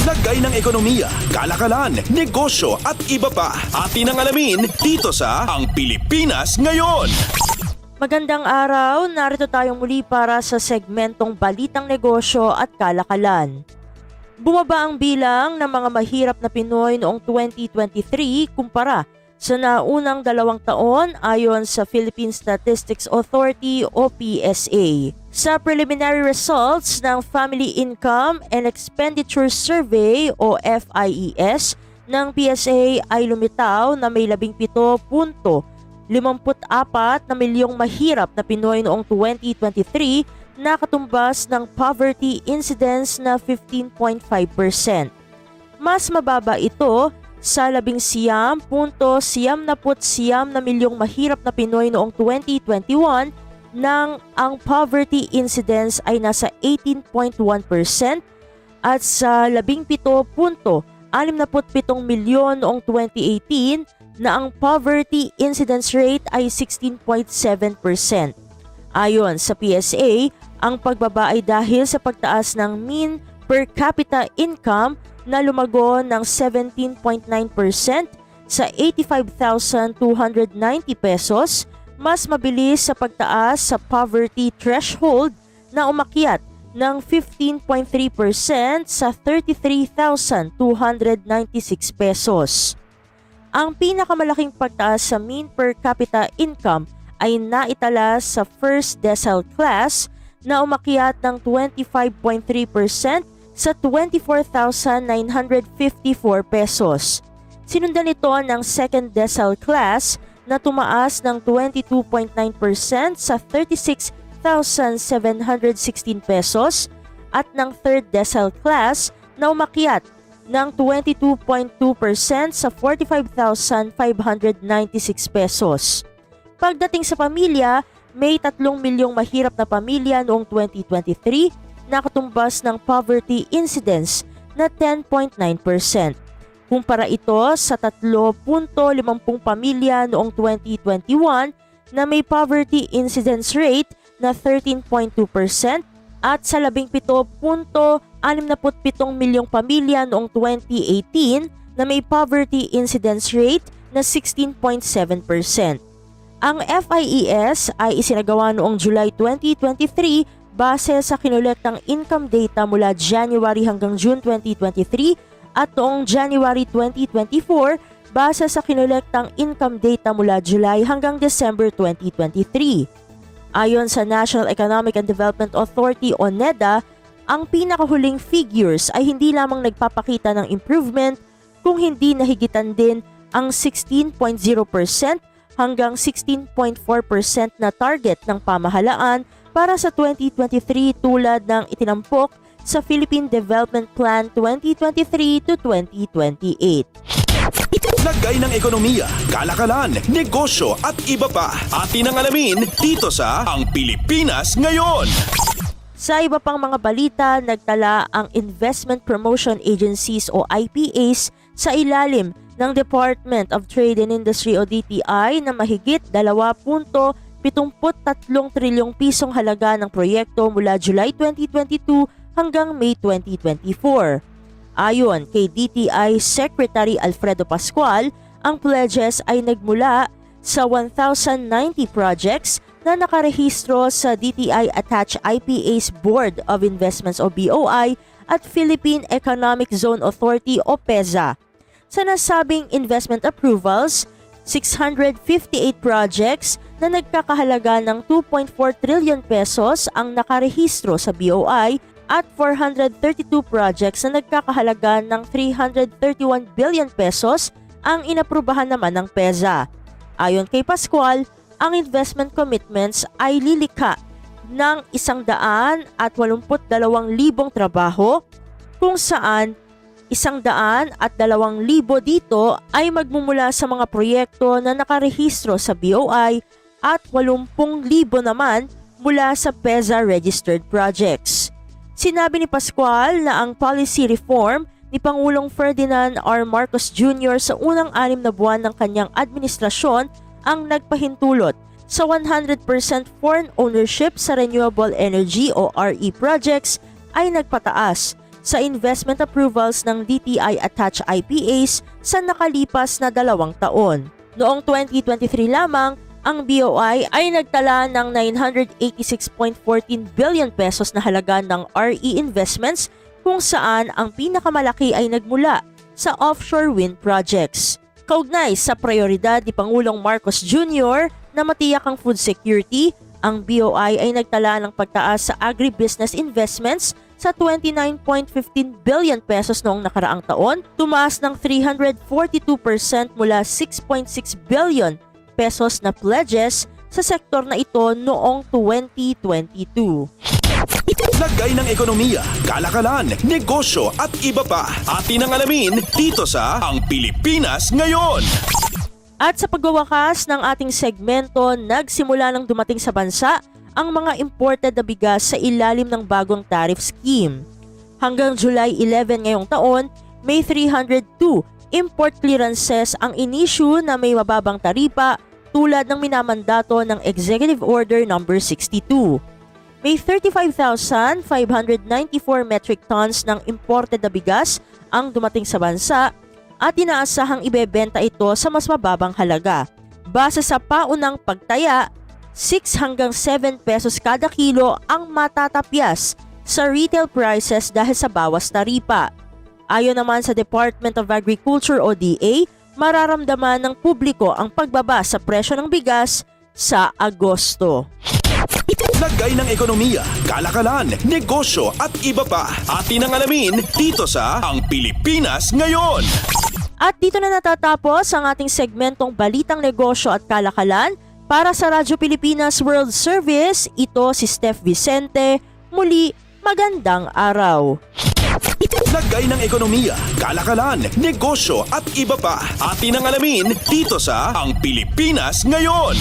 Lagay ng ekonomiya, kalakalan, negosyo at iba pa. Atin ang alamin dito sa Ang Pilipinas Ngayon. Magandang araw, narito tayong muli para sa segmentong Balitang Negosyo at Kalakalan. Bumaba ang bilang ng mga mahirap na Pinoy noong 2023 kumpara sa naunang 2 taon ayon sa Philippine Statistics Authority o PSA. Sa preliminary results ng Family Income and Expenditure Survey o FIES ng PSA ay lumitaw na may 17.54 na milyong mahirap na Pinoy noong 2023 na katumbas ng poverty incidence na 15.5%. Mas mababa ito sa 19.99 na milyong mahirap na Pinoy noong 2021 nang ang poverty incidence ay nasa 18.1% at sa 17.67 milyon noong 2018 na ang poverty incidence rate ay 16.7%. Ayon sa PSA, ang pagbaba ay dahil sa pagtaas ng mean per capita income na lumago ng 17.9% sa 85,290 pesos, mas mabilis sa pagtaas sa poverty threshold na umakyat ng 15.3% sa 33,296 pesos. Ang pinakamalaking pagtaas sa mean per capita income ay naitala sa first decile class na umakyat ng 25.3% sa 24,954 pesos. Sinundan ito ng second decile class na tumaas ng 22.9% sa 36,716 pesos at ng third decile class na umakyat ng 22.2% sa 45,596 pesos. Pagdating sa pamilya, may 3 milyong mahirap na pamilya noong 2023 na katumbas ng poverty incidence na 10.9%. Kumpara ito sa 3.50 pamilya noong 2021 na may poverty incidence rate na 13.2% at sa 17.67 milyong pamilya noong 2018 na may poverty incidence rate na 16.7%. Ang FIES ay isinagawa noong July 2023 base sa kinulektang income data mula January hanggang June 2023 at noong January 2024 base sa kinulektang income data mula July hanggang December 2023. Ayon sa National Economic and Development Authority o NEDA, ang pinakahuling figures ay hindi lamang nagpapakita ng improvement kung hindi nahigitan din ang 16.0% hanggang 16.4% na target ng pamahalaan para sa 2023 tulad ng itinampok sa Philippine Development Plan 2023 to 2028. Lagay ng ekonomiya, kalakalan, negosyo at iba pa. Atin ang alamin dito sa Ang Pilipinas Ngayon. Sa iba pang mga balita, nagtala ang Investment Promotion Agencies o IPAs sa ilalim ng Department of Trade and Industry o DTI na mahigit 2.73 trilyong pisong halaga ng proyekto mula July 2022 hanggang May 2024. Ayon kay DTI Secretary Alfredo Pascual, ang pledges ay nagmula sa 1,090 projects na nakarehistro sa DTI Attached IPAs Board of Investments o BOI at Philippine Economic Zone Authority o PEZA. Sa nasabing investment approvals, 658 projects na nagkakahalaga ng 2.4 trillion pesos ang nakarehistro sa BOI at 432 projects na nagkakahalaga ng 331 billion pesos ang inaprubahan naman ng PEZA. Ayon kay Pascual, ang investment commitments ay lilikha ng 182,000 trabaho kung saan 102,000 dito ay magmumula sa mga proyekto na nakarehistro sa BOI at 80,000 naman mula sa PEZA registered projects. Sinabi ni Pascual na ang policy reform ni Pangulong Ferdinand R. Marcos Jr. sa unang 6 na buwan ng kanyang administrasyon ang nagpahintulot sa 100% foreign ownership sa renewable energy o RE projects ay nagpataas sa investment approvals ng DTI-attached IPAs sa nakalipas na 2 taon. Noong 2023 lamang, ang BOI ay nagtala ng 986.14 billion pesos na halaga ng RE investments kung saan ang pinakamalaki ay nagmula sa offshore wind projects. Kaugnay sa prioridad ni Pangulong Marcos Jr. na matiyak ang food security, ang BOI ay nagtala ng pagtaas sa agribusiness investments sa 29.15 billion pesos noong nakaraang taon, tumaas ng 342% mula 6.6 billion pesos na pledges sa sektor na ito noong 2022. Lagay ng ekonomiya, kalakalan, negosyo at iba pa. Atin ang alamin dito sa Ang Pilipinas Ngayon. At sa pagwawakas ng ating segmento, nagsimula nang dumating sa bansa ang mga imported na bigas sa ilalim ng bagong tariff scheme. Hanggang July 11 ngayong taon, may 302 import clearances ang inisyu na may mababang taripa tulad ng minamandato ng Executive Order No. 62. May 35,594 metric tons ng imported na bigas ang dumating sa bansa at inaasahang ibebenta ito sa mas mababang halaga. Base sa paunang pagtaya, 6 hanggang 7 pesos kada kilo ang matatapyas sa retail prices dahil sa bawas taripa. Ayon naman sa Department of Agriculture o DA, mararamdaman ng publiko ang pagbaba sa presyo ng bigas sa Agosto. Lagay ng ekonomiya, kalakalan, negosyo at iba pa. Atin ang alamin dito sa Ang Pilipinas Ngayon. At dito na natatapos ang ating segmentong Balitang Negosyo at Kalakalan. Para sa Radyo Pilipinas World Service, ito si Steph Vicente. Muli, magandang araw. Lagay ng ekonomiya, kalakalan, negosyo at iba pa. Atin ang alamin dito sa Ang Pilipinas Ngayon.